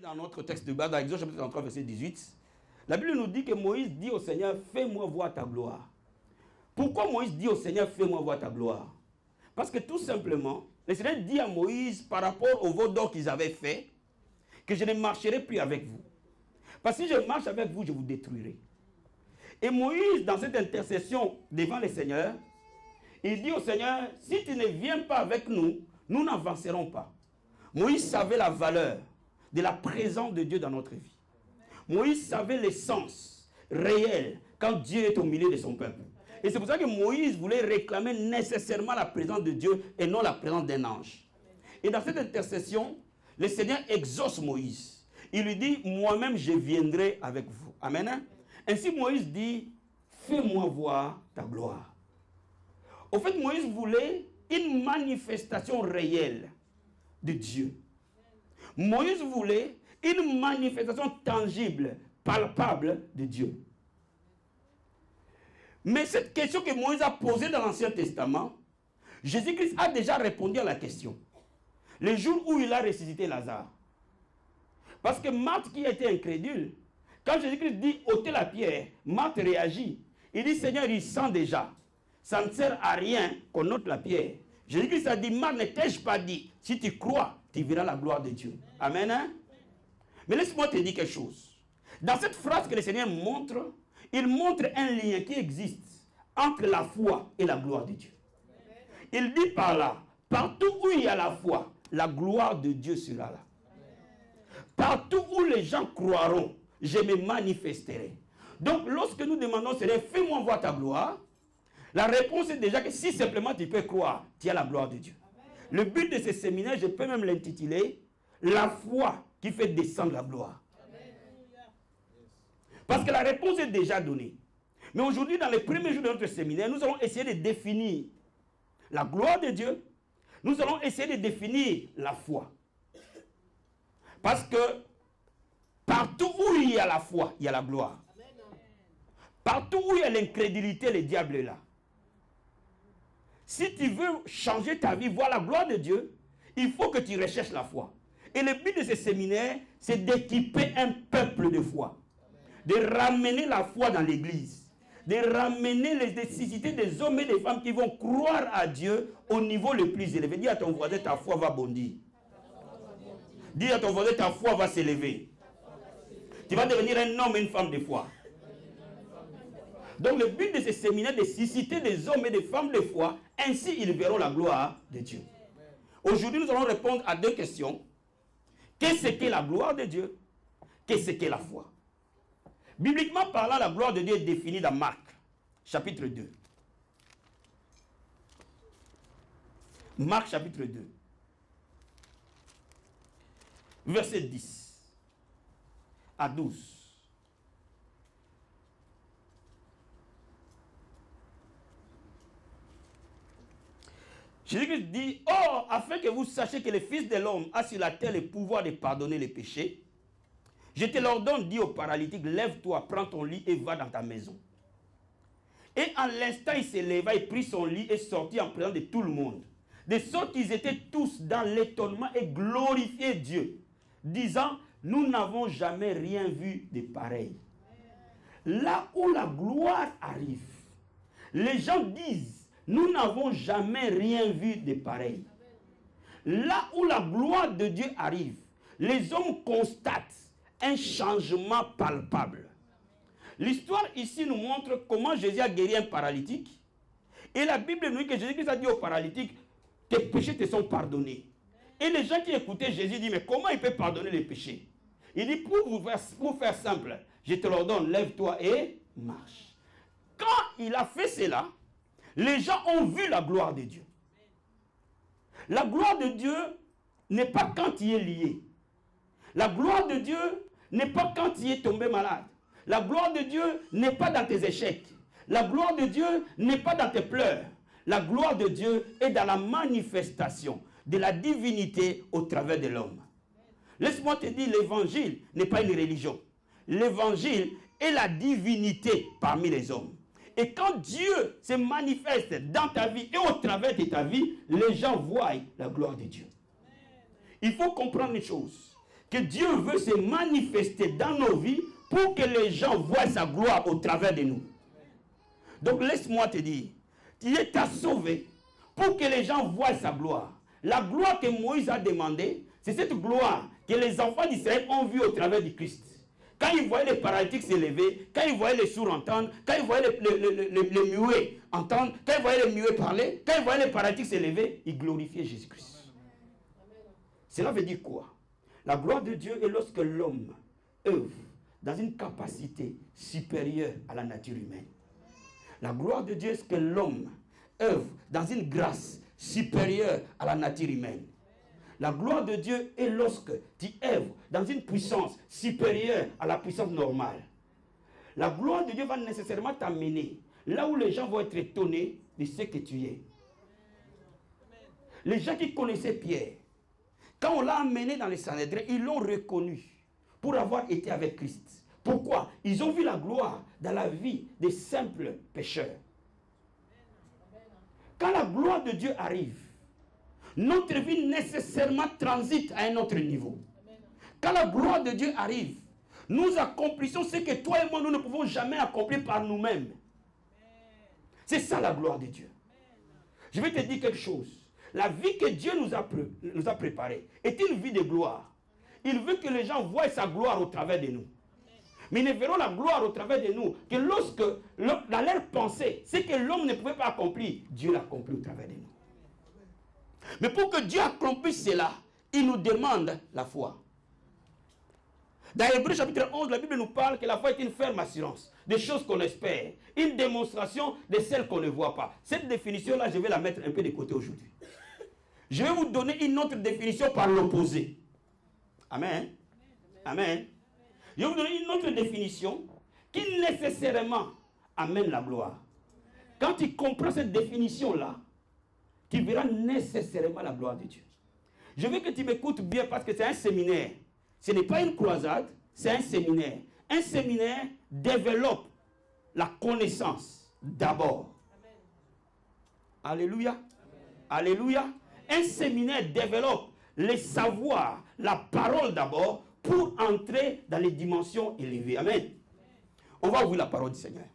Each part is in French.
Dans notre texte de base, dans Exode chapitre 33, verset 18, la Bible nous dit que Moïse dit au Seigneur, fais-moi voir ta gloire. Pourquoi Moïse dit au Seigneur, fais-moi voir ta gloire? Parce que tout simplement, le Seigneur dit à Moïse, par rapport au veau d'or qu'ils avaient fait, que je ne marcherai plus avec vous. Parce que si je marche avec vous, je vous détruirai. Et Moïse, dans cette intercession devant le Seigneur, il dit au Seigneur, si tu ne viens pas avec nous, nous n'avancerons pas. Moïse savait la valeur de la présence de Dieu dans notre vie. Moïse savait l'essence réelle quand Dieu est au milieu de son peuple. Et c'est pour ça que Moïse voulait réclamer nécessairement la présence de Dieu et non la présence d'un ange. Et dans cette intercession, le Seigneur exauce Moïse. Il lui dit, moi-même je viendrai avec vous. Amen. Ainsi Moïse dit, fais-moi voir ta gloire. Au fait, Moïse voulait une manifestation réelle de Dieu. Moïse voulait une manifestation tangible, palpable de Dieu. Mais cette question que Moïse a posée dans l'Ancien Testament, Jésus-Christ a déjà répondu à la question. Le jour où il a ressuscité Lazare. Parce que Marthe, qui était incrédule, quand Jésus-Christ dit ôtez la pierre, Marthe réagit. Il dit, Seigneur, il sent déjà. Ça ne sert à rien qu'on ôte la pierre. Jésus-Christ a dit, Marthe, ne t'ai-je pas dit, si tu crois, tu verras la gloire de Dieu. Amen. Hein? Mais laisse-moi te dire quelque chose. Dans cette phrase que le Seigneur montre, il montre un lien qui existe entre la foi et la gloire de Dieu. Il dit par là, partout où il y a la foi, la gloire de Dieu sera là. Partout où les gens croiront, je me manifesterai. Donc lorsque nous demandons, Seigneur, fais-moi voir ta gloire, la réponse est déjà que si simplement tu peux croire, tu as la gloire de Dieu. Le but de ce séminaire, je peux même l'intituler la foi qui fait descendre la gloire. Parce que la réponse est déjà donnée. Mais aujourd'hui, dans les premiers jours de notre séminaire, nous allons essayer de définir la gloire de Dieu. Nous allons essayer de définir la foi. Parce que partout où il y a la foi, il y a la gloire. Partout où il y a l'incrédulité, le diable est là. Si tu veux changer ta vie, voir la gloire de Dieu, il faut que tu recherches la foi. Et le but de ce séminaire, c'est d'équiper un peuple de foi. De ramener la foi dans l'église. De ramener les nécessités des hommes et des femmes qui vont croire à Dieu au niveau le plus élevé. Dis à ton voisin, ta foi va bondir. Dis à ton voisin, ta foi va s'élever. Tu vas devenir un homme et une femme de foi. Donc le but de ce séminaire est de susciter des hommes et des femmes de foi. Ainsi, ils verront la gloire de Dieu. Aujourd'hui, nous allons répondre à deux questions. Qu'est-ce qu'est la gloire de Dieu? Qu'est-ce qu'est la foi? Bibliquement parlant, la gloire de Dieu est définie dans Marc, chapitre 2. Marc, chapitre 2. Verset 10 à 12. Jésus-Christ dit, or, afin que vous sachiez que le Fils de l'homme a sur la terre le pouvoir de pardonner les péchés, je te l'ordonne, dit au paralytique, lève-toi, prends ton lit et va dans ta maison. Et en l'instant, il se leva et prit son lit et sortit en présence de tout le monde. De sorte qu'ils étaient tous dans l'étonnement et glorifiaient Dieu, disant, nous n'avons jamais rien vu de pareil. Là où la gloire arrive, les gens disent, nous n'avons jamais rien vu de pareil. Là où la gloire de Dieu arrive, les hommes constatent un changement palpable. L'histoire ici nous montre comment Jésus a guéri un paralytique. Et la Bible nous dit que Jésus a dit au paralytique, tes péchés te sont pardonnés. Et les gens qui écoutaient Jésus disent, mais comment il peut pardonner les péchés? Il dit, pour faire simple, je te l'ordonne, lève-toi et marche. Quand il a fait cela, les gens ont vu la gloire de Dieu. La gloire de Dieu n'est pas quand tu es lié. La gloire de Dieu n'est pas quand tu es tombé malade. La gloire de Dieu n'est pas dans tes échecs. La gloire de Dieu n'est pas dans tes pleurs. La gloire de Dieu est dans la manifestation de la divinité au travers de l'homme. Laisse-moi te dire, l'évangile n'est pas une religion. L'évangile est la divinité parmi les hommes. Et quand Dieu se manifeste dans ta vie et au travers de ta vie, les gens voient la gloire de Dieu. Il faut comprendre une chose. que Dieu veut se manifester dans nos vies pour que les gens voient sa gloire au travers de nous. Donc laisse-moi te dire, Dieu t'a sauvé pour que les gens voient sa gloire. La gloire que Moïse a demandée, c'est cette gloire que les enfants d'Israël ont vue au travers du Christ. Quand ils voyaient les paralytiques s'élever, quand ils voyaient les sourds entendre, quand ils voyaient les muets entendre, quand ils voyaient les muets parler, quand ils voyaient les paralytiques s'élever, ils glorifiaient Jésus-Christ. Cela veut dire quoi? La gloire de Dieu est lorsque l'homme œuvre dans une capacité supérieure à la nature humaine. La gloire de Dieu est ce que l'homme œuvre dans une grâce supérieure à la nature humaine. La gloire de Dieu est lorsque tu œuvres dans une puissance supérieure à la puissance normale. La gloire de Dieu va nécessairement t'amener là où les gens vont être étonnés de ce que tu es. Les gens qui connaissaient Pierre, quand on l'a amené dans les Sanhédrins, ils l'ont reconnu pour avoir été avec Christ. Pourquoi? Ils ont vu la gloire dans la vie des simples pécheurs. Quand la gloire de Dieu arrive, notre vie nécessairement transite à un autre niveau. Quand la gloire de Dieu arrive, nous accomplissons ce que toi et moi, nous ne pouvons jamais accomplir par nous-mêmes. C'est ça la gloire de Dieu. Je vais te dire quelque chose. La vie que Dieu nous a préparée est une vie de gloire. Il veut que les gens voient sa gloire au travers de nous. Mais ils ne verront la gloire au travers de nous que lorsque, dans leur pensée, ce que l'homme ne pouvait pas accomplir, Dieu l'accomplit au travers de nous. Mais pour que Dieu accomplisse cela, il nous demande la foi. Dans Hébreux chapitre 11, la Bible nous parle que la foi est une ferme assurance des choses qu'on espère, une démonstration de celles qu'on ne voit pas. Cette définition-là, je vais la mettre un peu de côté aujourd'hui. Je vais vous donner une autre définition par l'opposé. Amen. Amen. Je vais vous donner une autre définition qui nécessairement amène la gloire. Quand tu comprends cette définition-là, tu verras nécessairement la gloire de Dieu. Je veux que tu m'écoutes bien parce que c'est un séminaire. Ce n'est pas une croisade, c'est un séminaire. Un séminaire développe la connaissance d'abord. Alléluia. Amen. Alléluia. Un séminaire développe les savoirs, la parole d'abord, pour entrer dans les dimensions élevées. Amen. Amen. On va ouvrir la parole du Seigneur.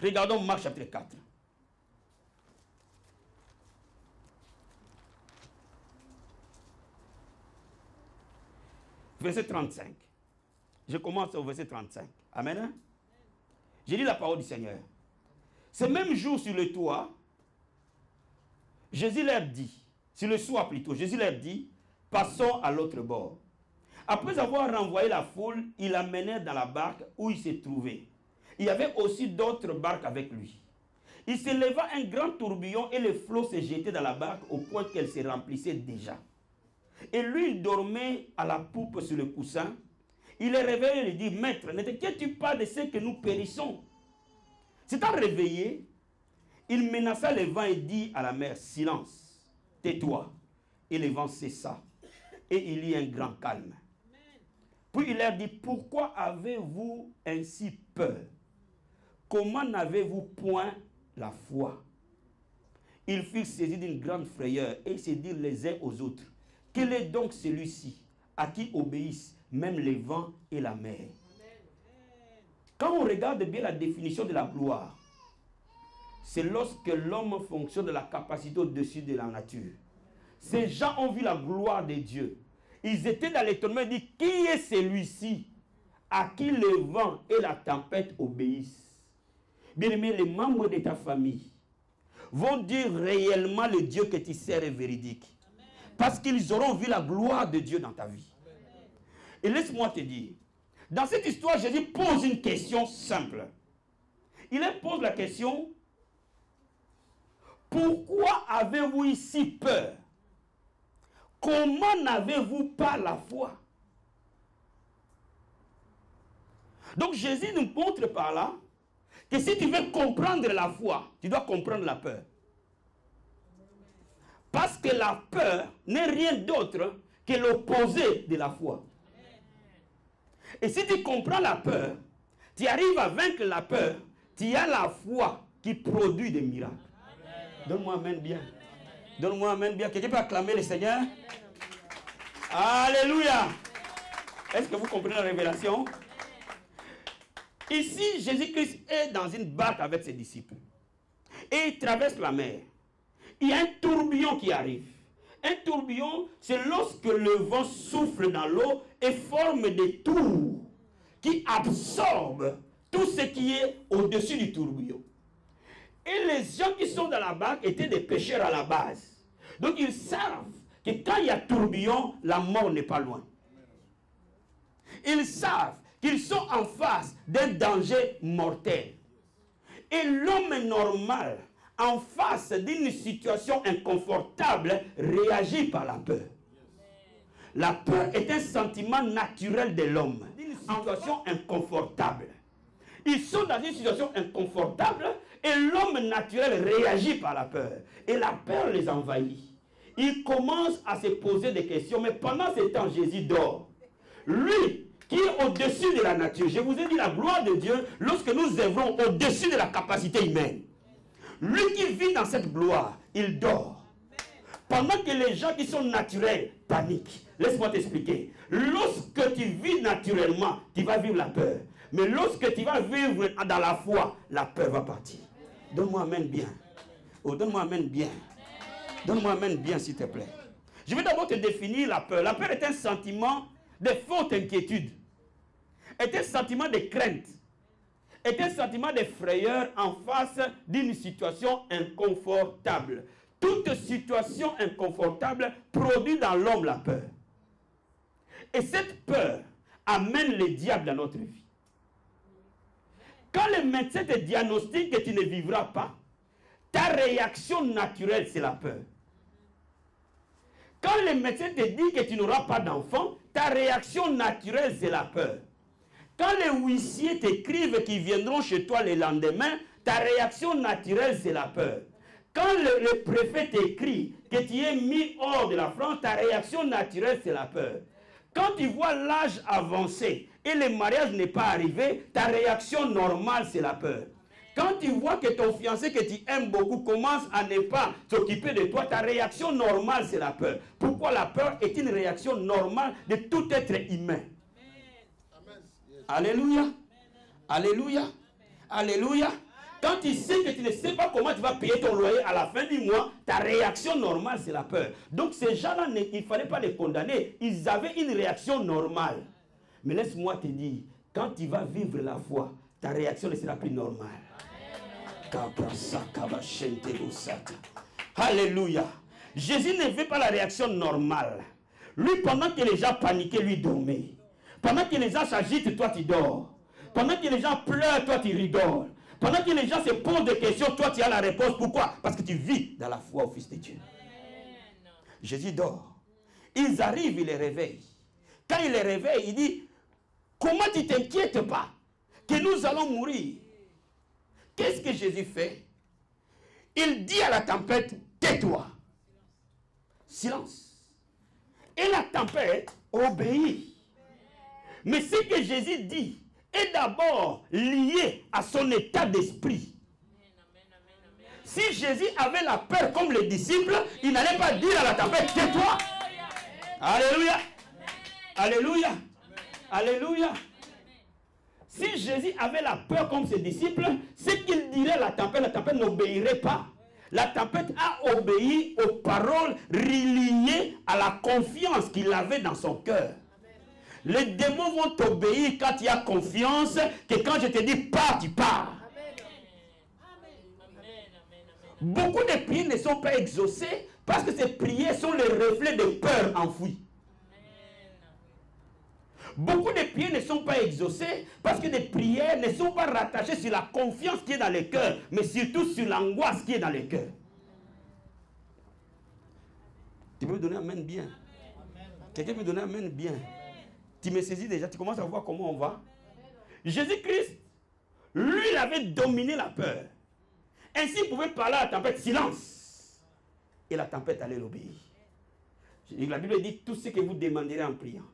Regardons Marc chapitre 4. Verset 35. Je commence au verset 35. Amen. J'ai lu la parole du Seigneur. Ce même jour sur le toit, Jésus leur dit, sur le soir plutôt, Jésus leur dit, passons à l'autre bord. Après avoir renvoyé la foule, il l'amenait dans la barque où il se trouvait. Il y avait aussi d'autres barques avec lui. Il se leva un grand tourbillon et les flots se jetaient dans la barque au point qu'elle se remplissait déjà. Et lui, il dormait à la poupe sur le coussin. Il est réveillé et lui dit, Maître, ne t'inquiètes-tu pas de ce que nous périssons? S'étant réveillé, il menaça le vent et dit à la mer, silence, tais-toi. Et le vent cessa. Et il y eut un grand calme. Puis il leur dit, pourquoi avez-vous ainsi peur? Comment n'avez-vous point la foi? Ils furent saisis d'une grande frayeur et se dirent les uns aux autres, quel est donc celui-ci à qui obéissent même les vents et la mer? Quand on regarde bien la définition de la gloire, c'est lorsque l'homme fonctionne de la capacité au-dessus de la nature. Ces gens ont vu la gloire de Dieu. Ils étaient dans l'étonnement et disent, qui est celui-ci à qui le vent et la tempête obéissent? Bien-aimé, les membres de ta famille vont dire réellement le Dieu que tu sers est véridique. Parce qu'ils auront vu la gloire de Dieu dans ta vie. Et laisse-moi te dire, dans cette histoire, Jésus pose une question simple. Il pose la question, pourquoi avez-vous ici peur? Comment n'avez-vous pas la foi? Donc Jésus nous montre par là que si tu veux comprendre la foi, tu dois comprendre la peur. Parce que la peur n'est rien d'autre que l'opposé de la foi. Et si tu comprends la peur, tu arrives à vaincre la peur, tu as la foi qui produit des miracles. Donne-moi amen bien. Donne-moi amen bien. Quelqu'un peut acclamer le Seigneur? Alléluia. Est-ce que vous comprenez la révélation? Ici, Jésus-Christ est dans une barque avec ses disciples. Et il traverse la mer. Il y a un tourbillon qui arrive. Un tourbillon, c'est lorsque le vent souffle dans l'eau et forme des tours qui absorbent tout ce qui est au-dessus du tourbillon. Et les gens qui sont dans la barque étaient des pêcheurs à la base. Donc ils savent que quand il y a tourbillon, la mort n'est pas loin. Ils savent qu'ils sont en face d'un danger mortel. Et l'homme normal, en face d'une situation inconfortable, réagit par la peur. La peur est un sentiment naturel de l'homme. Une situation inconfortable. Ils sont dans une situation inconfortable et l'homme naturel réagit par la peur. Et la peur les envahit. Ils commencent à se poser des questions. Mais pendant ce temps, Jésus dort. Lui, qui est au-dessus de la nature. Je vous ai dit la gloire de Dieu lorsque nous œuvrons au-dessus de la capacité humaine. Lui qui vit dans cette gloire, il dort. Pendant que les gens qui sont naturels paniquent. Laisse-moi t'expliquer. Lorsque tu vis naturellement, tu vas vivre la peur. Mais lorsque tu vas vivre dans la foi, la peur va partir. Donne-moi amen bien. Oh, donne-moi amen bien. Donne-moi amen bien, s'il te plaît. Je vais d'abord te définir la peur. La peur est un sentiment de forte inquiétude. Est un sentiment de crainte. Est un sentiment de frayeur en face d'une situation inconfortable. Toute situation inconfortable produit dans l'homme la peur. Et cette peur amène le diable dans notre vie. Quand le médecin te diagnostique que tu ne vivras pas, ta réaction naturelle, c'est la peur. Quand le médecin te dit que tu n'auras pas d'enfant, ta réaction naturelle, c'est la peur. Quand les huissiers t'écrivent qu'ils viendront chez toi le lendemain, ta réaction naturelle, c'est la peur. Quand le préfet t'écrit que tu es mis hors de la France, ta réaction naturelle, c'est la peur. Quand tu vois l'âge avancé et le mariage n'est pas arrivé, ta réaction normale, c'est la peur. Quand tu vois que ton fiancé que tu aimes beaucoup commence à ne pas s'occuper de toi, ta réaction normale, c'est la peur. Pourquoi la peur est une réaction normale de tout être humain? Alléluia. Alléluia. Alléluia. Quand tu sais que tu ne sais pas comment tu vas payer ton loyer à la fin du mois, ta réaction normale, c'est la peur. Donc ces gens-là, il ne fallait pas les condamner. Ils avaient une réaction normale. Mais laisse-moi te dire, quand tu vas vivre la foi, ta réaction ne sera plus normale. Alléluia. Jésus ne veut pas la réaction normale. Lui, pendant que les gens paniquaient, lui dormait. Pendant que les gens s'agitent, toi tu dors. Pendant que les gens pleurent, toi tu rigoles. Pendant que les gens se posent des questions, toi tu as la réponse. Pourquoi? Parce que tu vis dans la foi au Fils de Dieu. Jésus dort. Ils arrivent, il les réveille. Quand il les réveille, il dit, comment tu ne t'inquiètes pas que nous allons mourir? Qu'est-ce que Jésus fait? Il dit à la tempête, tais-toi. Silence. Et la tempête obéit. Mais ce que Jésus dit est d'abord lié à son état d'esprit. Si Jésus avait la peur comme les disciples, il n'allait pas dire à la tempête, tais-toi. Alléluia. Alléluia. Alléluia. Si Jésus avait la peur comme ses disciples, ce qu'il dirait à la tempête n'obéirait pas. La tempête a obéi aux paroles reliées à la confiance qu'il avait dans son cœur. Les démons vont t'obéir quand tu as confiance, que quand je te dis pars, tu pars. Beaucoup de prières ne sont pas exaucées parce que ces prières sont les reflets de peur enfouies. Beaucoup de prières ne sont pas exaucées parce que des prières ne sont pas rattachées sur la confiance qui est dans le cœur, mais surtout sur l'angoisse qui est dans le cœur. Tu peux me donner un amen bien? Quelqu'un peut me donner un amen bien? Tu me saisis déjà, tu commences à voir comment on va. Jésus-Christ, lui, il avait dominé la peur. Ainsi, il pouvait parler à la tempête, silence. Et la tempête allait l'obéir. La Bible dit, tout ce que vous demanderez en priant,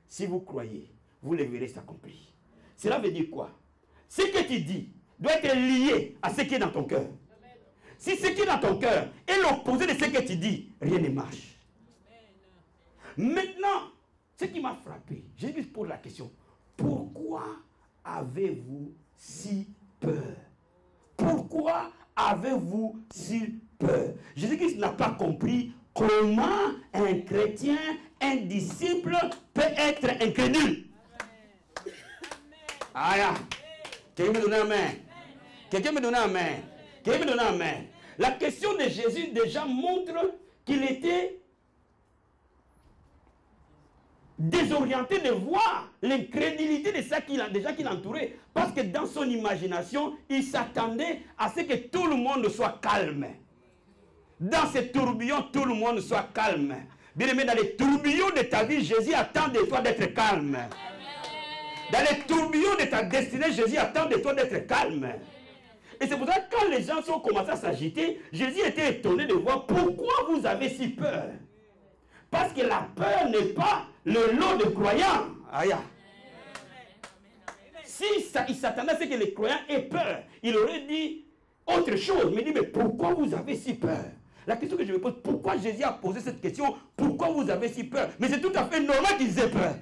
si vous croyez, vous le verrez s'accomplir. Cela veut dire quoi? Ce que tu dis doit être lié à ce qui est dans ton cœur. Si ce qui est dans ton cœur est l'opposé de ce que tu dis, rien ne marche. Maintenant, ce qui m'a frappé, Jésus pose la question, pourquoi avez-vous si peur? Pourquoi avez-vous si peur? Jésus-Christ n'a pas compris comment un chrétien, un disciple peut être incrédule. Aïe. Quelqu'un me donne un amen. Quelqu'un me donne un amen. Quelqu'un me donne un amen. La question de Jésus déjà montre qu'il était désorienté de voir l'incrédulité de ça qu'il entourait. Parce que dans son imagination, il s'attendait à ce que tout le monde soit calme. Dans ces tourbillons, tout le monde soit calme. Bien aimé, dans les tourbillons de ta vie, Jésus attend de toi d'être calme. Dans les tourbillons de ta destinée, Jésus attend de toi d'être calme. Et c'est pour ça que quand les gens ont commencé à s'agiter, Jésus était étonné de voir pourquoi vous avez si peur. Parce que la peur n'est pas le lot de croyants. Aïe. Si il s'attendait à ce que les croyants aient peur, il aurait dit autre chose. Mais il dit, mais pourquoi vous avez si peur? La question que je me pose, pourquoi Jésus a posé cette question? Pourquoi vous avez si peur? Mais c'est tout à fait normal qu'ils aient peur.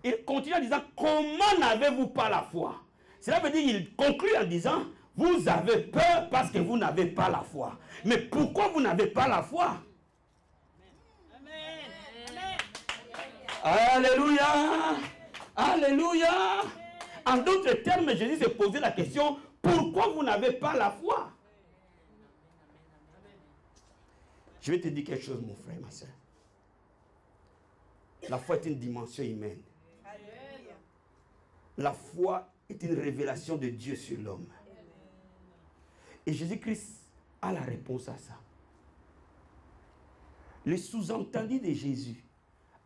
Il continue en disant, comment n'avez-vous pas la foi? Cela veut dire qu'il conclut en disant, vous avez peur parce que vous n'avez pas la foi. Mais pourquoi vous n'avez pas la foi? Alléluia! Alléluia! En d'autres termes, Jésus s'est posé la question, pourquoi vous n'avez pas la foi? Je vais te dire quelque chose, mon frère, ma soeur. La foi est une dimension humaine. La foi est une révélation de Dieu sur l'homme. Et Jésus-Christ a la réponse à ça. Le sous-entendu de Jésus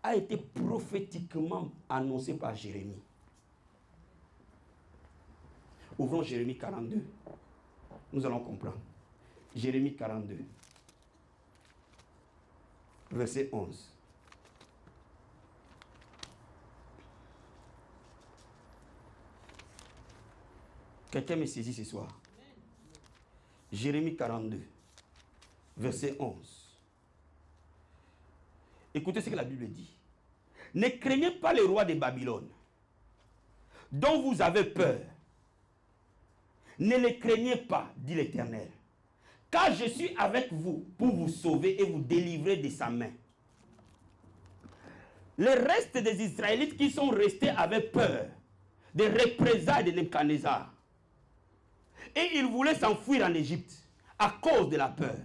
a été prophétiquement annoncé par Jérémie. Ouvrons Jérémie 42. Nous allons comprendre. Jérémie 42. Verset 11. Quelqu'un me saisit ce soir. Jérémie 42, verset 11. Écoutez ce que la Bible dit. Ne craignez pas les rois de Babylone, dont vous avez peur. Ne les craignez pas, dit l'Éternel, car je suis avec vous pour vous sauver et vous délivrer de sa main. Le reste des Israélites qui sont restés avaient peur des représailles de Nebuchadnezzar. Et ils voulaient s'enfuir en Égypte à cause de la peur.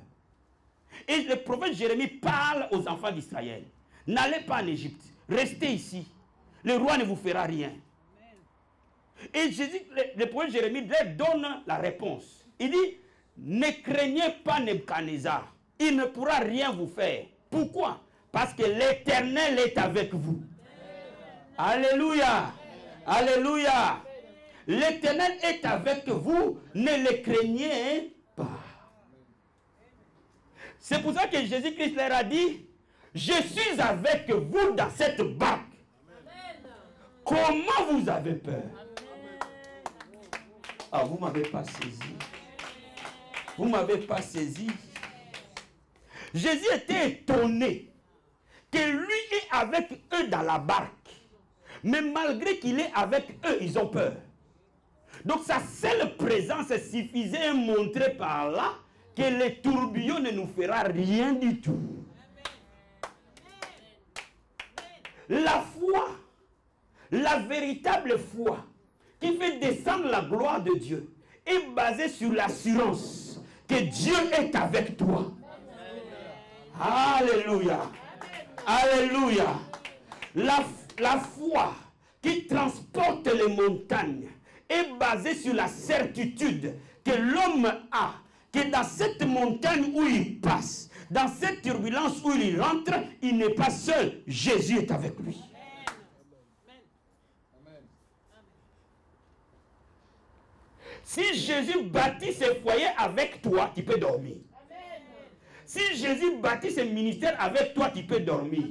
Et le prophète Jérémie parle aux enfants d'Israël. N'allez pas en Égypte, restez ici. Le roi ne vous fera rien. Et Jésus, le prophète Jérémie leur donne la réponse. Il dit, ne craignez pas Nebuchadnezzar. Il ne pourra rien vous faire. Pourquoi? Parce que l'Éternel est avec vous. Alléluia. Alléluia. L'Éternel est avec vous, ne le craignez pas. C'est pour ça que Jésus-Christ leur a dit, je suis avec vous dans cette barque. Comment vous avez peur? Ah, vous ne m'avez pas saisi. Vous ne m'avez pas saisi. Jésus était étonné que lui est avec eux dans la barque. Mais malgré qu'il est avec eux, ils ont peur. Donc sa seule présence suffisait à montrer par là que le tourbillon ne nous fera rien du tout. La foi, la véritable foi qui fait descendre la gloire de Dieu est basée sur l'assurance que Dieu est avec toi. Alléluia. Alléluia. La foi qui transporte les montagnes est basé sur la certitude que l'homme a, que dans cette montagne où il passe, dans cette turbulence où il rentre, il n'est pas seul. Jésus est avec lui. Si Jésus bâtit ses foyers avec toi, tu peux dormir. Si Jésus bâtit ses ministères avec toi, tu peux dormir.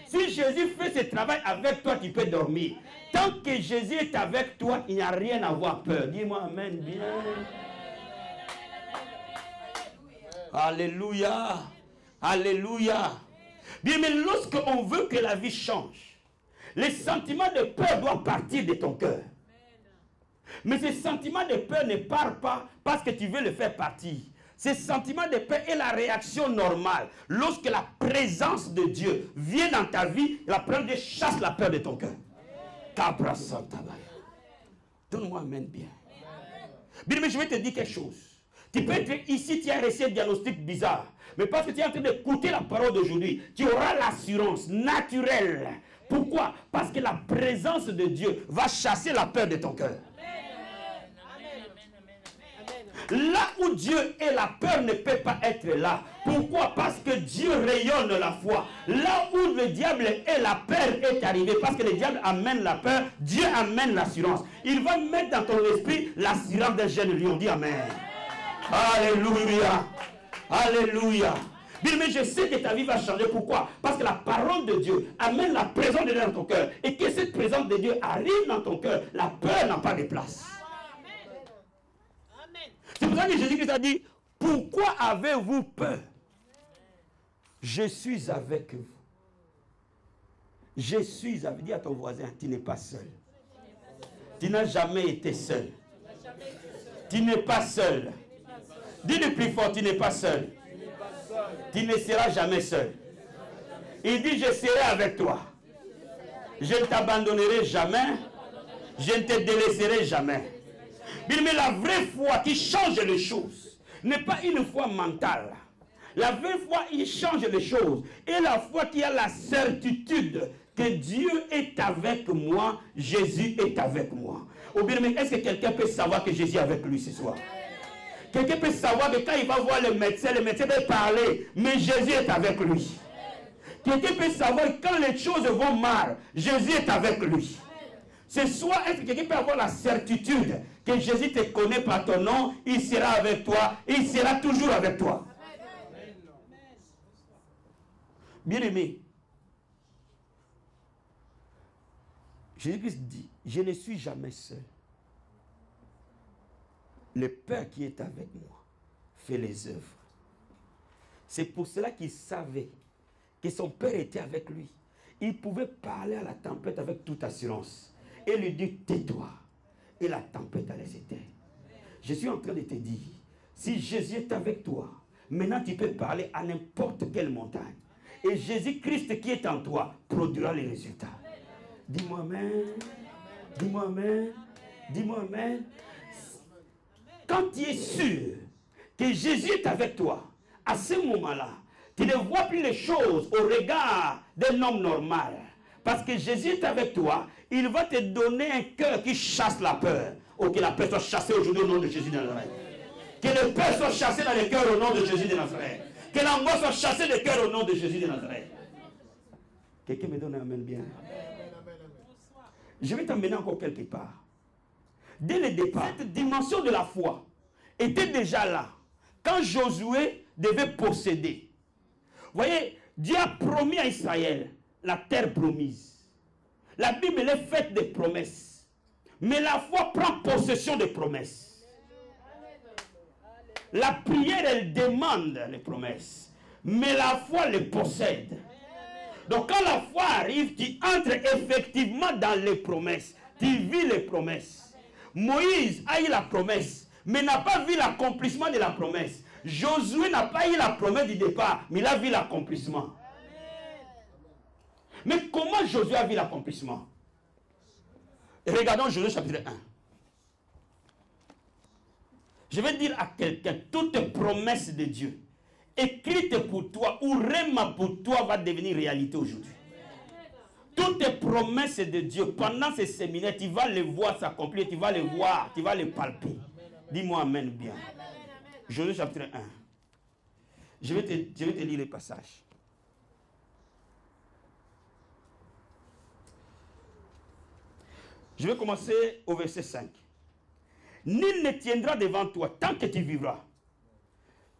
Si Jésus fait ce travail avec toi, tu peux dormir. Tant que Jésus est avec toi, il n'y a rien à avoir peur. Dis-moi amen bien. Alléluia. Alléluia. Bien, mais lorsqu'on veut que la vie change, les sentiments de peur doivent partir de ton cœur. Mais ces sentiments de peur ne partent pas parce que tu veux le faire partir. Ces sentiments de peur est la réaction normale. Lorsque la présence de Dieu vient dans ta vie, la présence de Dieu chasse la peur de ton cœur. Cabra Santabaya. Donne-moi amen bien. Bien, mais je vais te dire quelque chose. Tu peux être ici, tu as reçu un diagnostic bizarre. Mais parce que tu es en train d'écouter la parole d'aujourd'hui, tu auras l'assurance naturelle. Pourquoi? Parce que la présence de Dieu va chasser la peur de ton cœur. Là où Dieu est, la peur ne peut pas être là. Pourquoi? Parce que Dieu rayonne la foi. Là où le diable est, la peur est arrivée. Parce que le diable amène la peur, Dieu amène l'assurance. Il va mettre dans ton esprit l'assurance d'un jeune lion. Dis amen. Alléluia. Alléluia. Bien, mais je sais que ta vie va changer. Pourquoi? Parce que la parole de Dieu amène la présence de Dieu dans ton cœur. Et que cette présence de Dieu arrive dans ton cœur, la peur n'a pas de place. C'est pour ça que Jésus-Christ a dit, pourquoi avez-vous peur? Je suis avec vous. Je suis avec vous. Dis à ton voisin, tu n'es pas seul. Tu n'as jamais été seul. Tu n'es pas seul. Dis le plus fort, tu n'es pas seul. Tu ne seras jamais seul. Il dit, je serai avec toi. Je ne t'abandonnerai jamais. Je ne te délaisserai jamais. Mais la vraie foi qui change les choses n'est pas une foi mentale. La vraie foi, il change les choses. Et la foi qui a la certitude que Dieu est avec moi, Jésus est avec moi. Ou bien, est-ce que quelqu'un peut savoir que Jésus est avec lui ce soir? Quelqu'un peut savoir que quand il va voir le médecin va parler, mais Jésus est avec lui. Quelqu'un peut savoir que quand les choses vont mal, Jésus est avec lui. Ce soir, est-ce que quelqu'un peut avoir la certitude que Jésus te connaît par ton nom, il sera avec toi, il sera toujours avec toi. Bien-aimé, Jésus-Christ dit, je ne suis jamais seul. Le Père qui est avec moi fait les œuvres. C'est pour cela qu'il savait que son Père était avec lui. Il pouvait parler à la tempête avec toute assurance. Et lui dit, tais-toi. Et la tempête allait s'éteindre. Je suis en train de te dire, si Jésus est avec toi, maintenant tu peux parler à n'importe quelle montagne. Et Jésus-Christ qui est en toi produira les résultats. Dis-moi amen. Dis-moi amen. Dis-moi amen. Quand tu es sûr que Jésus est avec toi, à ce moment-là, tu ne vois plus les choses au regard d'un homme normal. Parce que Jésus est avec toi, il va te donner un cœur qui chasse la peur. Oh, que la peur soit chassée aujourd'hui au nom de Jésus de Nazareth. Que les peurs soient chassées dans les cœurs au nom de Jésus de Nazareth. Que l'angoisse soit chassée des cœurs au nom de Jésus de Nazareth. Quelqu'un me donne un amen bien. Je vais t'emmener encore quelque part. Dès le départ, cette dimension de la foi était déjà là. Quand Josué devait posséder. Vous voyez, Dieu a promis à Israël la terre promise. La Bible est faite de promesses. Mais la foi prend possession des promesses. La prière, elle demande les promesses. Mais la foi les possède. Donc quand la foi arrive, tu entres effectivement dans les promesses. Tu vis les promesses. Moïse a eu la promesse, mais n'a pas vu l'accomplissement de la promesse. Josué n'a pas eu la promesse du départ, mais il a vu l'accomplissement. Mais comment Josué a vu l'accomplissement? Regardons Josué chapitre 1. Je vais dire à quelqu'un, toute promesse de Dieu, écrite pour toi ou réma pour toi, va devenir réalité aujourd'hui. Toutes les promesses de Dieu, pendant ces séminaires, tu vas les voir s'accomplir, tu vas les voir, tu vas les palper. Dis-moi amen bien. Josué chapitre 1. Je vais te lire le passage. Je vais commencer au verset 5. Nul ne tiendra devant toi tant que tu vivras.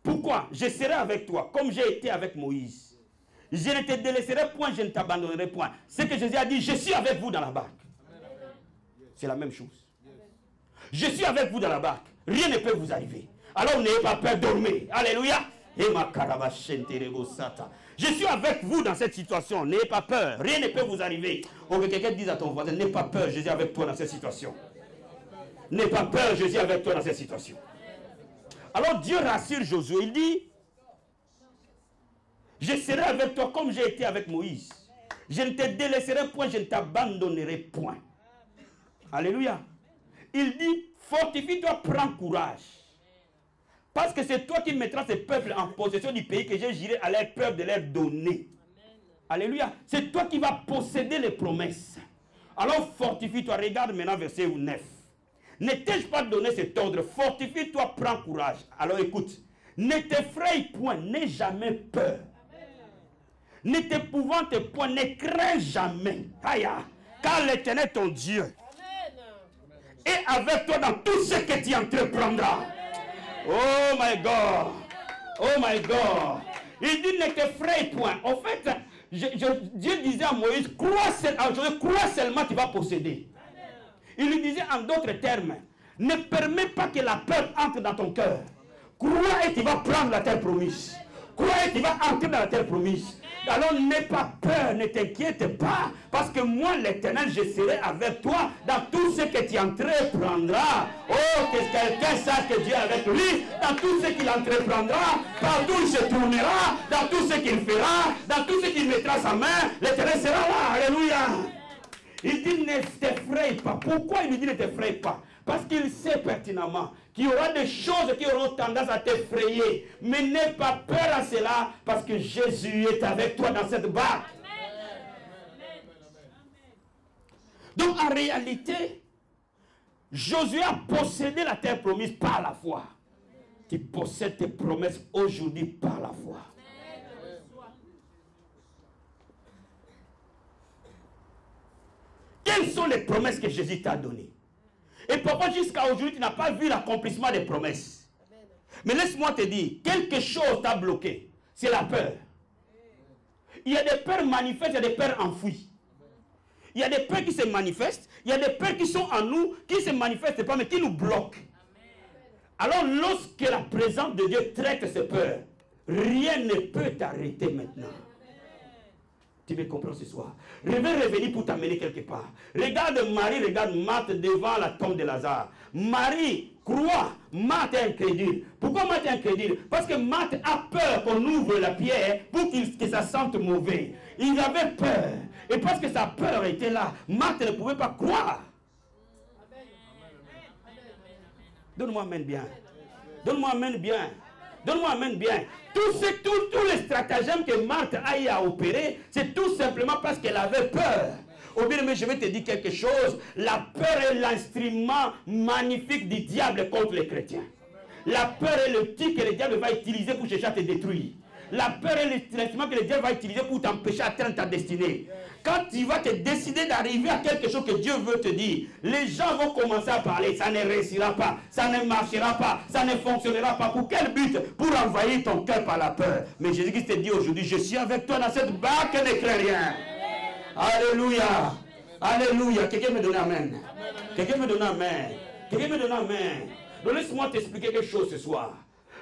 Pourquoi? Je serai avec toi, comme j'ai été avec Moïse. Je ne te délaisserai point, je ne t'abandonnerai point. C'est que Jésus a dit, je suis avec vous dans la barque. C'est la même chose. Je suis avec vous dans la barque. Rien ne peut vous arriver. Alors n'ayez pas peur, dormez. Alléluia. Je suis avec vous dans cette situation. N'ayez pas peur. Rien ne peut vous arriver. Ou que quelqu'un dise à ton voisin, n'aie pas peur, je suis avec toi dans cette situation. N'aie pas peur, je suis avec toi dans cette situation. Alors Dieu rassure Josué. Il dit, je serai avec toi comme j'ai été avec Moïse. Je ne te délaisserai point, je ne t'abandonnerai point. Alléluia. Il dit, fortifie-toi, prends courage. Parce que c'est toi qui mettras ces peuples en possession du pays que j'ai juré à leur peuple de leur donner. Alléluia. C'est toi qui vas posséder les promesses. Alors fortifie-toi. Regarde maintenant verset 9. Ne t'ai-je pas donné cet ordre? Fortifie-toi, prends courage. Alors écoute. Ne t'effraie point, n'aie jamais peur. Ne t'épouvante point, ne crains jamais. Aïe, car l'Éternel ton Dieu est avec toi dans tout ce que tu entreprendras. Oh my God. Oh my God. Il dit ne t'effraie point. En fait, Dieu disait à Moïse, crois seulement tu vas posséder. Il lui disait en d'autres termes, ne permets pas que la peur entre dans ton cœur. Crois et tu vas prendre la terre promise. Crois et tu vas entrer dans la terre promise. Alors n'aie pas peur, ne t'inquiète pas, parce que moi l'Éternel, je serai avec toi dans tout ce que tu entreprendras. Oh, que quelqu'un sache que Dieu est avec lui, dans tout ce qu'il entreprendra, partout il se tournera, dans tout ce qu'il fera, dans tout ce qu'il mettra sa main, l'Éternel sera là. Alléluia. Il dit ne t'effraie pas. Pourquoi il lui dit ne t'effraie pas? Parce qu'il sait pertinemment qu'il y aura des choses qui auront tendance à t'effrayer. Mais n'aie pas peur à cela, parce que Jésus est avec toi dans cette barque. Donc en réalité, Josué a possédé la terre promise par la foi. Tu possèdes tes promesses aujourd'hui par la foi. Quelles sont les promesses que Jésus t'a données? Et pourquoi jusqu'à aujourd'hui, tu n'as pas vu l'accomplissement des promesses? Mais laisse-moi te dire, quelque chose t'a bloqué. C'est la peur. Il y a des peurs manifestes, il y a des peurs enfouies. Il y a des peurs qui se manifestent, il y a des peurs qui sont en nous, qui ne se manifestent pas, mais qui nous bloquent. Alors, lorsque la présence de Dieu traite ces peurs, rien ne peut t'arrêter maintenant. Tu me comprends ce soir? Je vais revenir pour t'amener quelque part. Regarde Marie, regarde Marthe devant la tombe de Lazare. Marie croit, Marthe est incrédule. Pourquoi Marthe est incrédule? Parce que Marthe a peur qu'on ouvre la pierre pour que ça sente mauvais. Il avait peur. Et parce que sa peur était là, Marthe ne pouvait pas croire. Donne-moi amen bien. Donne-moi amen bien. Donne-moi amen bien. Tous les stratagèmes que Marthe a eu à opérer, c'est tout simplement parce qu'elle avait peur. Au bien, mais je vais te dire quelque chose. La peur est l'instrument magnifique du diable contre les chrétiens. La peur est l'outil que le diable va utiliser pour chercher à te détruire. La peur est l'instrument que le diable va utiliser pour t'empêcher d'atteindre ta destinée. Quand tu vas te décider d'arriver à quelque chose que Dieu veut te dire, les gens vont commencer à parler. Ça ne réussira pas, ça ne marchera pas, ça ne fonctionnera pas. Pour quel but? Pour envahir ton cœur par la peur. Mais Jésus-Christ te dit aujourd'hui, je suis avec toi dans cette barque, ne crains rien. Alléluia. Alléluia. Quelqu'un me donne amen. Quelqu'un me donne amen. Quelqu'un me donne amen. Donc laisse-moi t'expliquer quelque chose ce soir.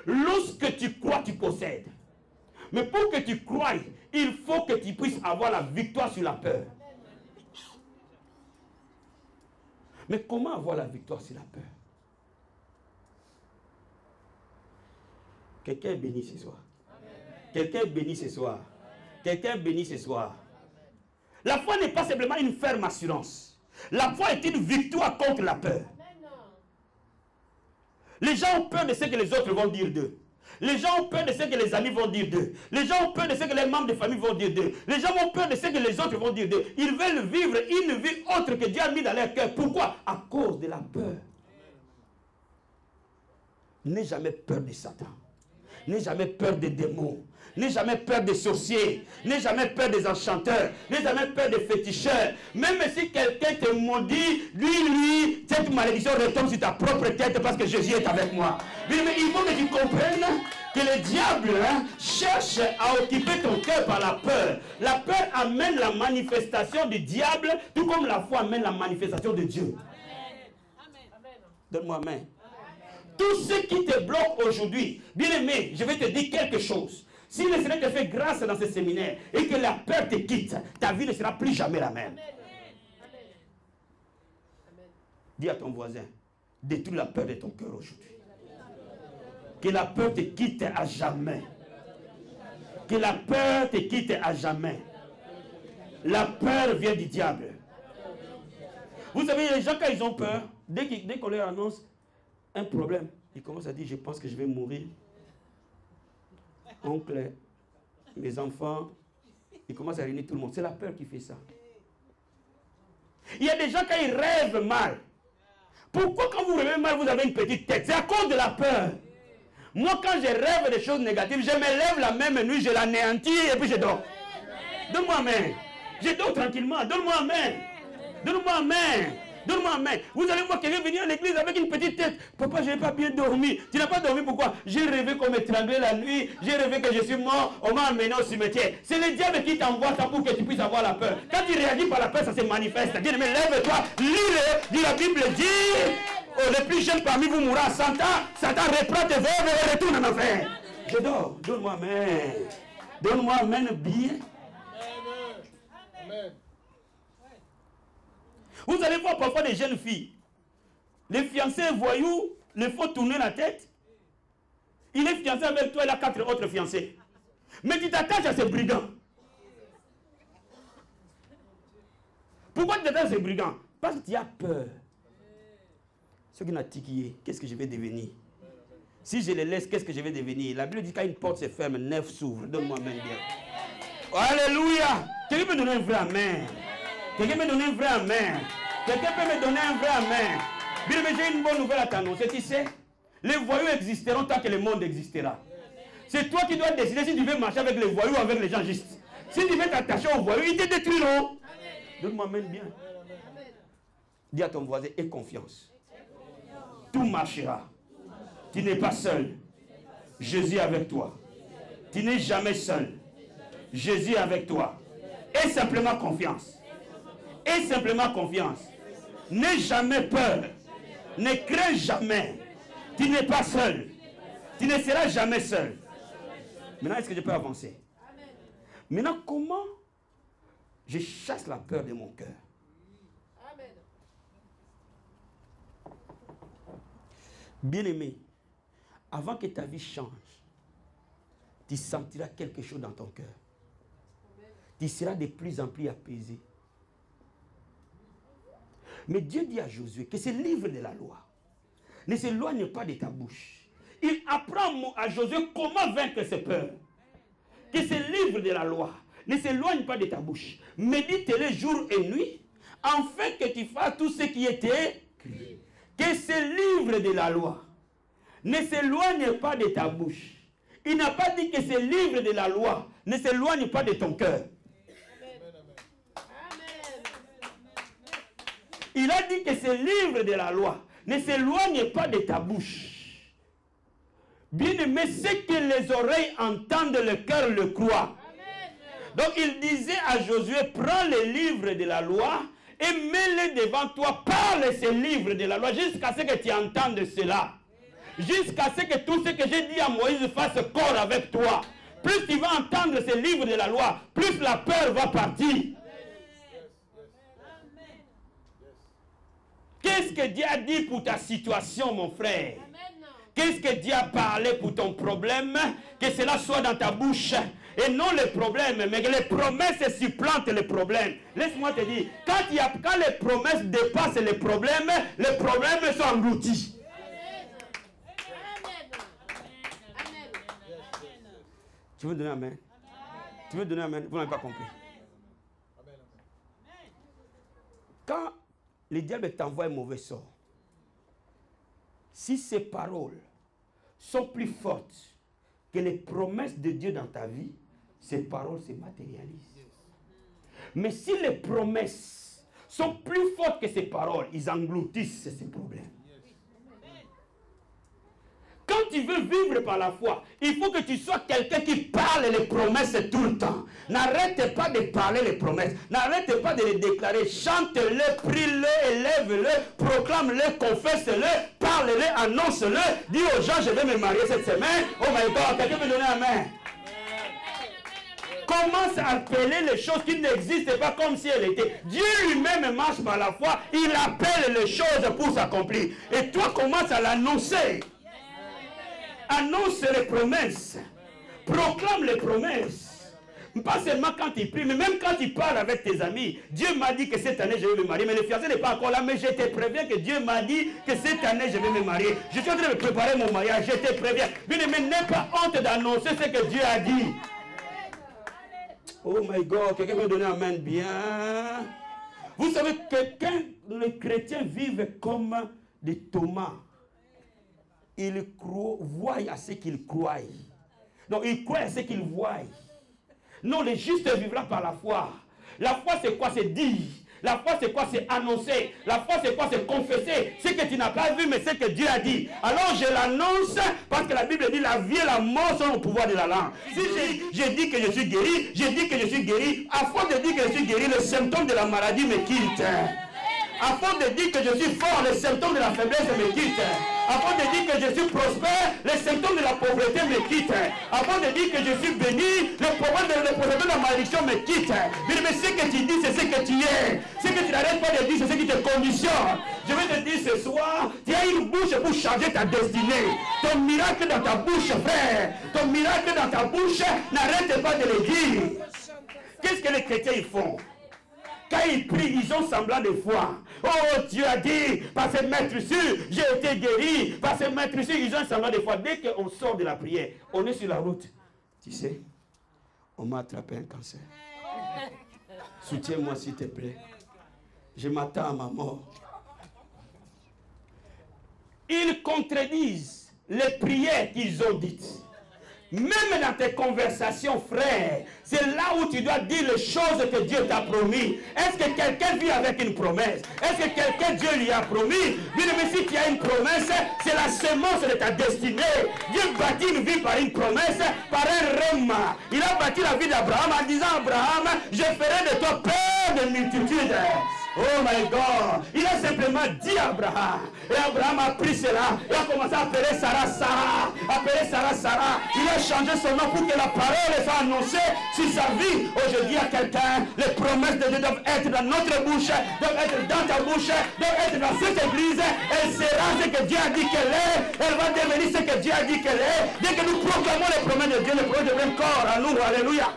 Lorsque tu crois, tu possèdes. Mais pour que tu croies, il faut que tu puisses avoir la victoire sur la peur. Mais comment avoir la victoire sur la peur? Quelqu'un est béni ce soir. Quelqu'un est béni ce soir. Quelqu'un est béni ce soir. La foi n'est pas simplement une ferme assurance. La foi est une victoire contre la peur. Les gens ont peur de ce que les autres vont dire d'eux. Les gens ont peur de ce que les amis vont dire d'eux. Les gens ont peur de ce que les membres de famille vont dire d'eux. Les gens ont peur de ce que les autres vont dire d'eux. Ils veulent vivre une vie autre que Dieu a mis dans leur cœur. Pourquoi? À cause de la peur. N'aie jamais peur de Satan. N'aie jamais peur des démons. N'aie jamais peur des sorciers. N'aie jamais peur des enchanteurs. N'aie jamais peur des féticheurs. Même si quelqu'un te maudit, lui, cette malédiction retombe sur ta propre tête parce que Jésus est avec moi. Mais il faut que tu comprennes que le diable cherche à occuper ton cœur par la peur. La peur amène la manifestation du diable, tout comme la foi amène la manifestation de Dieu. Donne-moi amen. Tout ce qui te bloque aujourd'hui, bien aimé, je vais te dire quelque chose. Si le Seigneur te fait grâce dans ce séminaire et que la peur te quitte, ta vie ne sera plus jamais la même. Dis à ton voisin, détruis la peur de ton cœur aujourd'hui. Que la peur te quitte à jamais. Que la peur te quitte à jamais. La peur vient du diable. Vous savez, les gens, quand ils ont peur, dès qu'on leur annonce un problème, ils commencent à dire, je pense que je vais mourir. Oncle, mes enfants, ils commencent à réunir tout le monde. C'est la peur qui fait ça. Il y a des gens, quand ils rêvent mal, pourquoi quand vous rêvez mal, vous avez une petite tête? C'est à cause de la peur. Moi, quand je rêve des choses négatives, je me lève la même nuit, je l'anéantis et puis je dors. Donne-moi amen. Je dors tranquillement. Donne-moi amen. Donne-moi amen. Donne-moi amen. Vous allez voir quelqu'un venir à l'église avec une petite tête. Papa, je n'ai pas bien dormi. Tu n'as pas dormi pourquoi? J'ai rêvé qu'on m'étranglait la nuit. J'ai rêvé que je suis mort. On m'a amené au cimetière. C'est le diable qui t'envoie ça pour que tu puisses avoir la peur. Quand tu réagis par la peur, ça se manifeste. Dis, mais lève-toi, lis-le. Dis, la Bible dit, oh, le plus jeune parmi vous mourra à 100 ans. Satan reprend tes veuves et retourne en enfer. Je dors. Donne-moi amen. Donne-moi amen bien. Amen. Vous allez voir parfois des jeunes filles. Les fiancés voyous les font tourner la tête. Il est fiancé avec toi, il a 4 autres fiancés. Mais tu t'attaches à ces brigands. Pourquoi tu t'attaches à ces brigands? Parce que tu as peur. Ce qui n'a tiqué, qu'est-ce que je vais devenir? Si je les laisse, qu'est-ce que je vais devenir? La Bible dit quand une porte se ferme, 9 s'ouvrent. Donne-moi même bien. Alléluia. Quelqu'un peut donner un vrai amen. Quelqu'un peut donner un vrai amen. Quelqu'un peut me donner un vrai amen. Bien, mais j'ai une bonne nouvelle à t'annoncer. Tu sais, les voyous existeront tant que le monde existera. C'est toi qui dois décider si tu veux marcher avec les voyous ou avec les gens justes. Si tu veux t'attacher aux voyous, ils te détruiront. Donne-moi amen bien. Dis à ton voisin, aie confiance. Tout marchera. Tu n'es pas seul. Jésus est avec toi. Tu n'es jamais seul. Jésus est avec toi. Aie simplement confiance. Aie simplement confiance. N'aie jamais peur. Ne crains jamais. Tu n'es pas seul. Tu ne seras jamais seul. Maintenant, est-ce que je peux avancer? Maintenant, comment je chasse la peur de mon cœur? Bien-aimé, avant que ta vie change, tu sentiras quelque chose dans ton cœur. Tu seras de plus en plus apaisé. Mais Dieu dit à Josué que ce livre de la loi ne s'éloigne pas de ta bouche. Il apprend à Josué comment vaincre ses peurs. Que ce livre de la loi ne s'éloigne pas de ta bouche. Médite-le jour et nuit, afin que tu fasses tout ce qui était écrit. Que ce livre de la loi ne s'éloigne pas de ta bouche. Il n'a pas dit que ce livre de la loi ne s'éloigne pas de ton cœur. Il a dit que ce livre de la loi ne s'éloigne pas de ta bouche. Bien-aimé, c'est que les oreilles entendent, le cœur le croit. Donc il disait à Josué, prends le livre de la loi et mets-le devant toi, parle ce livre de la loi jusqu'à ce que tu entendes cela. Jusqu'à ce que tout ce que j'ai dit à Moïse fasse corps avec toi. Plus tu vas entendre ce livre de la loi, plus la peur va partir. Qu'est-ce que Dieu a dit pour ta situation, mon frère? Qu'est-ce que Dieu a parlé pour ton problème? Que cela soit dans ta bouche. Et non les problèmes, mais que les promesses supplantent les problèmes. Laisse-moi te dire, quand les promesses dépassent les problèmes sont engloutis. Tu veux donner un amen? Tu veux donner un amen? Vous n'avez pas compris. Quand le diable t'envoie un mauvais sort, si ces paroles sont plus fortes que les promesses de Dieu dans ta vie, ces paroles se matérialisent. Mais si les promesses sont plus fortes que ces paroles, ils engloutissent ces problèmes. Quand tu veux vivre par la foi, il faut que tu sois quelqu'un qui parle les promesses tout le temps. N'arrête pas de parler les promesses. N'arrête pas de les déclarer. Chante-le, prie-le, élève-le, proclame-le, confesse-le, parle-le, annonce-le. Dis aux gens, je vais me marier cette semaine. Oh my God, quelqu'un peut donner un amen. Commence à appeler les choses qui n'existent pas comme si elles étaient. Dieu lui-même marche par la foi. Il appelle les choses pour s'accomplir. Et toi, commence à l'annoncer. Annonce les promesses. Proclame les promesses. Pas seulement quand tu pries, mais même quand tu parles avec tes amis. Dieu m'a dit que cette année je vais me marier. Mais le fiancé n'est pas encore là. Mais je te préviens que Dieu m'a dit que cette année je vais me marier. Je suis en train de préparer mon mariage. Je te préviens. Mais n'aie pas honte d'annoncer ce que Dieu a dit. Oh my God, quelqu'un peut donner un amen bien. Vous savez que quand les chrétiens vivent comme des Thomas, ils voient à ce qu'ils croient. Non, ils croient à ce qu'ils voient. Non, le juste vivra par la foi. La foi, c'est quoi? C'est dire. La foi, c'est quoi? C'est annoncer. La foi, c'est quoi? C'est confesser. Ce que tu n'as pas vu, mais ce que Dieu a dit. Alors, je l'annonce parce que la Bible dit la vie et la mort sont au pouvoir de la langue. Si je dis que je suis guéri, je dis que je suis guéri. À force de dire que je suis guéri, le symptôme de la maladie me quitte. À force de dire que je suis fort, le symptôme de la faiblesse me quitte. Avant de dire que je suis prospère, les symptômes de la pauvreté me quittent. Avant de dire que je suis béni, le problème de la malédiction me quitte. Mais ce que tu dis, c'est ce que tu es. Ce que tu n'arrêtes pas de dire, c'est ce qui te conditionne. Je vais te dire ce soir, tu as une bouche pour changer ta destinée. Ton miracle dans ta bouche, frère. Ton miracle dans ta bouche, n'arrête pas de le dire. Qu'est-ce que les chrétiens ils font? Quand ils prient, ils ont semblant de foi. Oh, Dieu a dit, par ce maître sûr, j'ai été guéri. Par ce maître sûr, ils ont semblant de foi. Dès qu'on sort de la prière, on est sur la route. Tu sais, on m'a attrapé un cancer. Soutiens-moi s'il te plaît. Je m'attends à ma mort. Ils contredisent les prières qu'ils ont dites. Même dans tes conversations, frère, c'est là où tu dois dire les choses que Dieu t'a promis. Est-ce que quelqu'un vit avec une promesse? Est-ce que quelqu'un, Dieu lui a promis? Bien aimé, si tu as une promesse, c'est la semence de ta destinée. Dieu bâtit une vie par une promesse, par un rêve. Il a bâti la vie d'Abraham en disant à Abraham, je ferai de toi père de multitudes. Oh my God. Il a simplement dit à Abraham. Et Abraham a pris cela. Il a commencé à appeler Sarah Sarah. Appeler Sarah Sarah. Il a changé son nom pour que la parole soit annoncée sur sa vie. Aujourd'hui à quelqu'un, les promesses de Dieu doivent être dans notre bouche, doivent être dans ta bouche, doivent être dans cette église. Elle sera ce que Dieu a dit qu'elle est. Elle va devenir ce que Dieu a dit qu'elle est. Dès que nous proclamons les promesses de Dieu, les promesses deviennent corps à nous. Alléluia.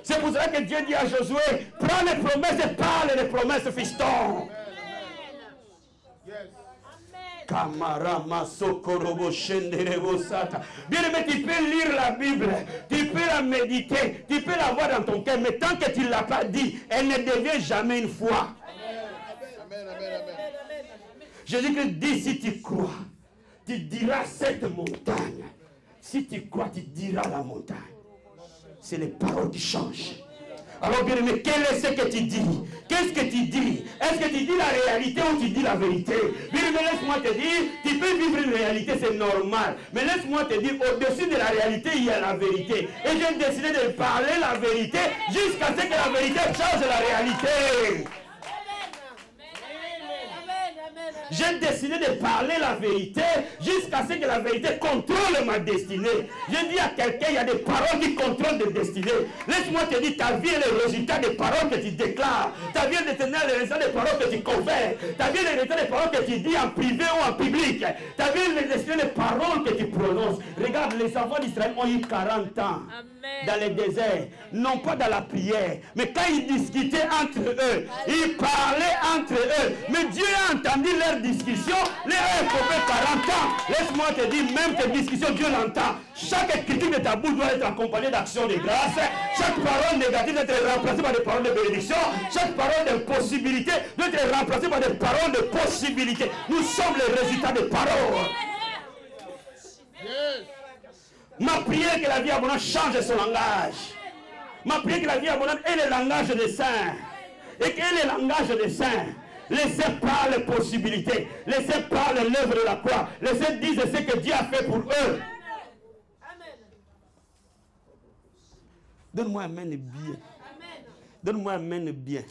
C'est pour cela que Dieu dit à Josué, prends les promesses et parle les promesses, fiston. Bien aimé, tu peux lire la Bible, tu peux la méditer, tu peux la voir dans ton cœur, mais tant que tu ne l'as pas dit, elle ne devient jamais une foi. Je dis que dis si tu crois, tu diras cette montagne. Si tu crois, tu diras la montagne. C'est les paroles qui changent. Alors bien aimé, quel est ce que tu dis? Qu'est-ce que tu dis? Est-ce que tu dis la réalité ou tu dis la vérité? Bien aimé, laisse-moi te dire, tu peux vivre une réalité, c'est normal. Mais laisse-moi te dire, au-dessus de la réalité, il y a la vérité. Et j'ai décidé de parler la vérité jusqu'à ce que la vérité change la réalité. J'ai décidé de parler la vérité jusqu'à ce que la vérité contrôle ma destinée. Je dis à quelqu'un, il y a des paroles qui contrôlent des destinées. Laisse-moi te dire, ta vie est le résultat des paroles que tu déclares. Ta vie est le résultat des paroles que tu confères. Ta vie est le résultat des paroles que tu dis en privé ou en public. Ta vie est le résultat des paroles que tu prononces. Regarde, les enfants d'Israël ont eu 40 ans. Amen. Dans les déserts, non pas dans la prière, mais quand ils discutaient entre eux, ils parlaient entre eux. Mais Dieu a entendu leur discussion, les uns pouvaient 40 ans. Laisse-moi te dire, même tes discussions, Dieu l'entend. Chaque critique de ta bouche doit être accompagnée d'action de grâce. Chaque parole négative doit être remplacée par des paroles de bénédiction. Chaque parole d'impossibilité doit être remplacée par des paroles de possibilité. Nous sommes les résultats des paroles. Ma prière que la vie abondante change son langage. Ma prière que la vie abondante est le langage des saints. Et quel est le langage des saints? Laissez par les possibilités. Laissez par l'œuvre de la croix. Laissez dire ce que Dieu a fait pour eux. Donne-moi un amen bien. Donne-moi un amen bien.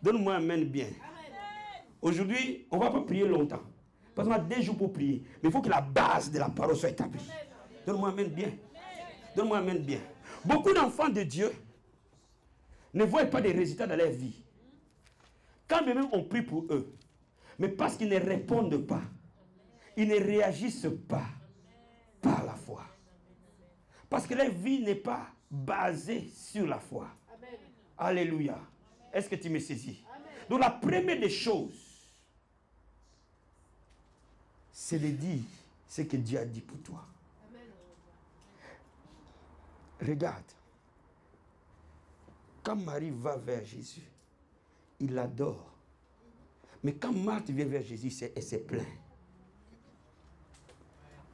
Donne-moi un amen bien. Aujourd'hui, on ne va pas prier longtemps. Parce qu'on a des jours pour prier. Mais il faut que la base de la parole soit établie. Donne-moi un amen bien. Donne-moi un amen bien. Beaucoup d'enfants de Dieu ne voient pas des résultats dans leur vie. Quand même on prie pour eux, mais parce qu'ils ne répondent pas, ils ne réagissent pas par la foi. Parce que leur vie n'est pas basée sur la foi. Amen. Alléluia. Est-ce que tu me saisis? Amen. Donc la première des choses, c'est de dire ce que Dieu a dit pour toi. Amen. Regarde. Quand Marie va vers Jésus, il l'adore. Mais quand Marthe vient vers Jésus, elle s'est plaint.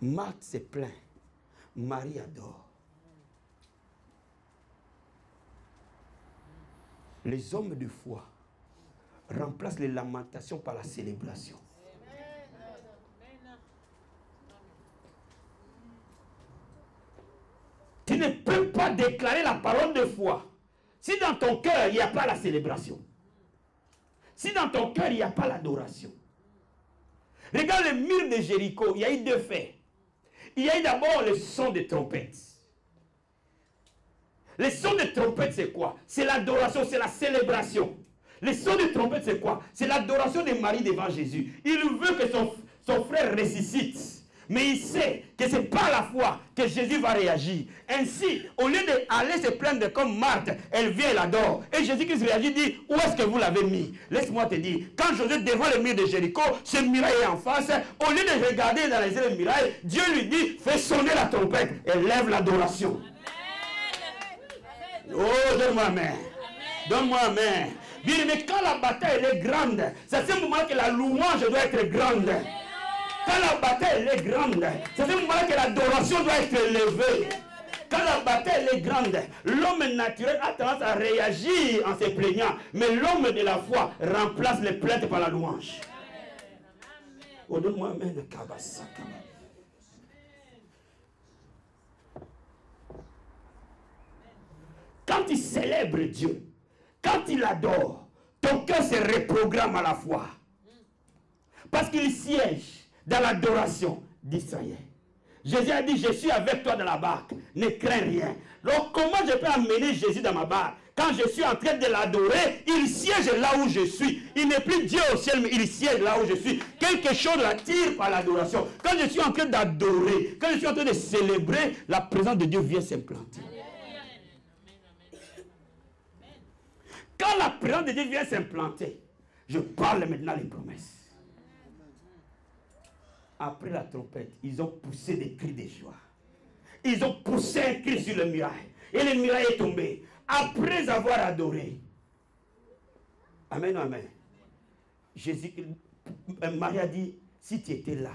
Marthe s'est plaint. Marie adore. Les hommes de foi remplacent les lamentations par la célébration. Tu ne peux pas déclarer la parole de foi si dans ton cœur il n'y a pas la célébration. Si dans ton cœur il n'y a pas l'adoration. Regarde le mur de Jéricho, il y a eu deux faits. Il y a eu d'abord le son de trompette. Le son de trompette, c'est quoi? C'est l'adoration, c'est la célébration. Le son de trompette, c'est quoi? C'est l'adoration de Marie devant Jésus. Il veut que son frère ressuscite. Mais il sait que ce n'est pas la foi que Jésus va réagir. Ainsi, au lieu d'aller se plaindre comme Marthe, elle vient et l'adore. Et Jésus-Christ réagit, dit, où est-ce que vous l'avez mis? Laisse-moi te dire, quand Joseph devant le mur de Jéricho, ce muraille est en face, au lieu de regarder dans les yeux du muraille, Dieu lui dit, fais sonner la trompette et lève l'adoration. Oh, donne-moi amen. Donne-moi amen. Bien, mais quand la bataille elle est grande, c'est à ce moment que la louange doit être grande. Quand la bataille elle est grande, c'est à ce moment que l'adoration doit être élevée. Quand la bataille elle est grande, l'homme naturel a tendance à réagir en se plaignant. Mais l'homme de la foi remplace les plaintes par la louange. Oh, donne-moi amen. Quand il célèbre Dieu, quand il adore, ton cœur se reprogramme à la foi. Parce qu'il siège dans l'adoration d'Israël. Jésus a dit, je suis avec toi dans la barque, ne crains rien. Donc comment je peux amener Jésus dans ma barque? Quand je suis en train de l'adorer, il siège là où je suis. Il n'est plus Dieu au ciel, mais il siège là où je suis. Quelque chose l'attire par l'adoration. Quand je suis en train d'adorer, quand je suis en train de célébrer, la présence de Dieu vient s'implanter. Quand la présence de Dieu vient s'implanter, je parle maintenant des promesses. Après la trompette, ils ont poussé des cris de joie. Ils ont poussé un cri sur le muraille. Et le muraille est tombé. Après avoir adoré. Amen, amen. Marie a dit, si tu étais là,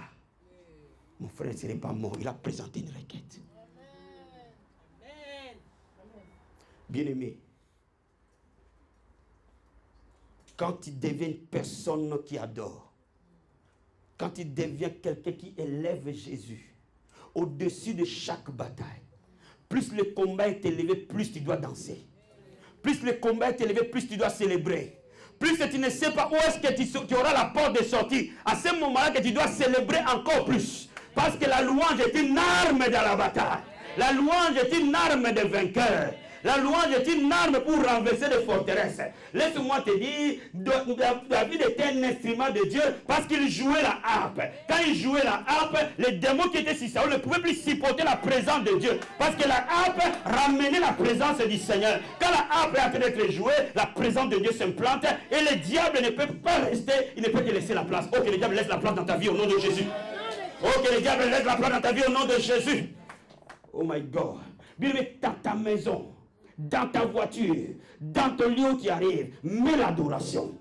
mon frère ne serait pas mort. Il a présenté une requête. Bien-aimé, quand tu deviens une personne qui adore, quand tu deviens quelqu'un qui élève Jésus au-dessus de chaque bataille, plus le combat est élevé, plus tu dois danser. Plus le combat est élevé, plus tu dois célébrer. Plus tu ne sais pas où est-ce que tu auras la porte de sortie. À ce moment-là que tu dois célébrer encore plus. Parce que la louange est une arme dans la bataille. La louange est une arme de vainqueur. La louange est une arme pour renverser des forteresses. Laisse-moi te dire, David était un instrument de Dieu parce qu'il jouait la harpe. Quand il jouait la harpe, les démons qui étaient sur Saül ne pouvaient plus supporter la présence de Dieu. Parce que la harpe ramenait la présence du Seigneur. Quand la harpe est en train d'être jouée, la présence de Dieu s'implante et le diable ne peut pas rester, il ne peut te laisser la place. Oh, que le diable laisse la place dans ta vie au nom de Jésus. Oh, que le diable laisse la place dans ta vie au nom de Jésus. Oh my God. Bien, mais dans ta maison, dans ta voiture, dans ton lieu qui arrive, mets l'adoration.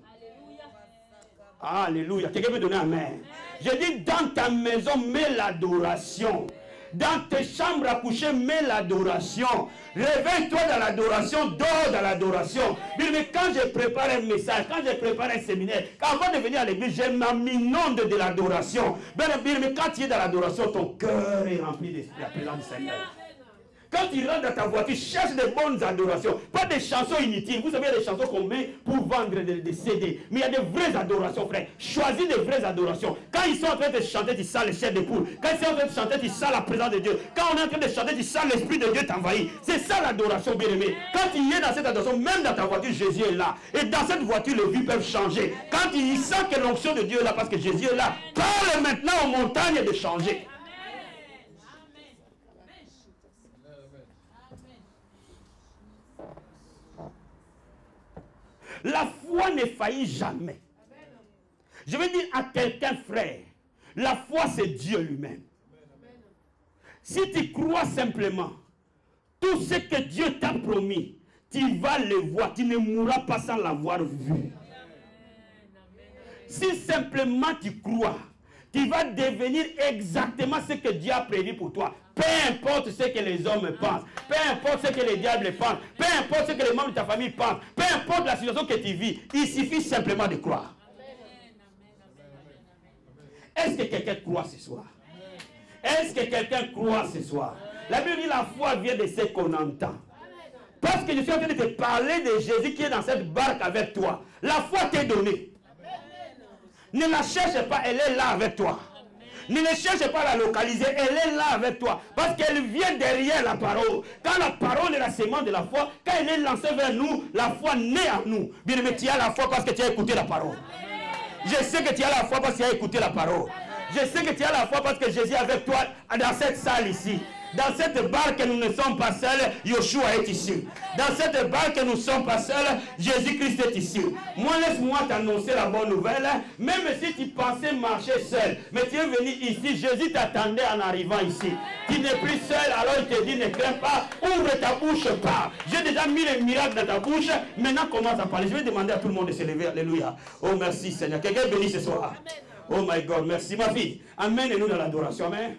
Alléluia. Quelqu'un peut donner un amen. Je dis dans ta maison, mets l'adoration. Dans tes chambres à coucher, mets l'adoration. Réveille-toi dans l'adoration, dors dans l'adoration. Mais quand je prépare un message, quand je prépare un séminaire, avant de venir à l'église, je m'inonde de l'adoration. Mais quand tu es dans l'adoration, ton cœur est rempli de la présence du Seigneur. Quand tu rentres dans ta voiture, cherche des bonnes adorations. Pas des chansons inutiles. Vous savez, il y a des chansons qu'on met pour vendre des CD. Mais il y a des vraies adorations, frère. Choisis des vraies adorations. Quand ils sont en train de chanter, tu sens les chairs de poule. Quand ils sont en train de chanter, tu sens la présence de Dieu. Quand on est en train de chanter, tu sens l'Esprit de Dieu t'envahir. C'est ça l'adoration, bien-aimé. Quand tu es dans cette adoration, même dans ta voiture, Jésus est là. Et dans cette voiture, les vies peuvent changer. Quand il sent que l'onction de Dieu est là, parce que Jésus est là, parle maintenant aux montagnes de changer. La foi ne faillit jamais. Je veux dire à quelqu'un, frère, la foi c'est Dieu lui-même. Si tu crois simplement, tout ce que Dieu t'a promis, tu vas le voir, tu ne mourras pas sans l'avoir vu. Si simplement tu crois, tu vas devenir exactement ce que Dieu a prévu pour toi. Peu importe ce que les hommes pensent, peu importe ce que les diables pensent, peu importe ce que les membres de ta famille pensent, peu importe la situation que tu vis, il suffit simplement de croire. Est-ce que quelqu'un croit ce soir? Est-ce que quelqu'un croit ce soir? La Bible dit la foi vient de ce qu'on entend. Parce que je suis en train de te parler de Jésus qui est dans cette barque avec toi. La foi t'est donnée. Ne la cherche pas, elle est là avec toi. Ne cherche pas à la localiser, elle est là avec toi. Parce qu'elle vient derrière la parole. Quand la parole est la sémence de la foi, quand elle est lancée vers nous, la foi naît en nous. Bien aimé, tu as la foi parce que tu as écouté la parole. Je sais que tu as la foi parce que tu as écouté la parole. Je sais que tu as la foi parce que Jésus est avec toi dans cette salle ici. Dans cette barque, nous ne sommes pas seuls, Yeshua est ici. Dans cette barque, nous ne sommes pas seuls, Jésus-Christ est ici. Moi, laisse-moi t'annoncer la bonne nouvelle. Même si tu pensais marcher seul, mais tu es venu ici, Jésus t'attendait en arrivant ici. Tu n'es plus seul, alors il te dit, ne crains pas, ouvre ta bouche, parle. J'ai déjà mis les miracles dans ta bouche, maintenant commence à parler. Je vais demander à tout le monde de se lever, alléluia. Oh, merci Seigneur. Quelqu'un béni ce soir. Oh my God, merci ma fille. Amène-nous dans l'adoration, amen.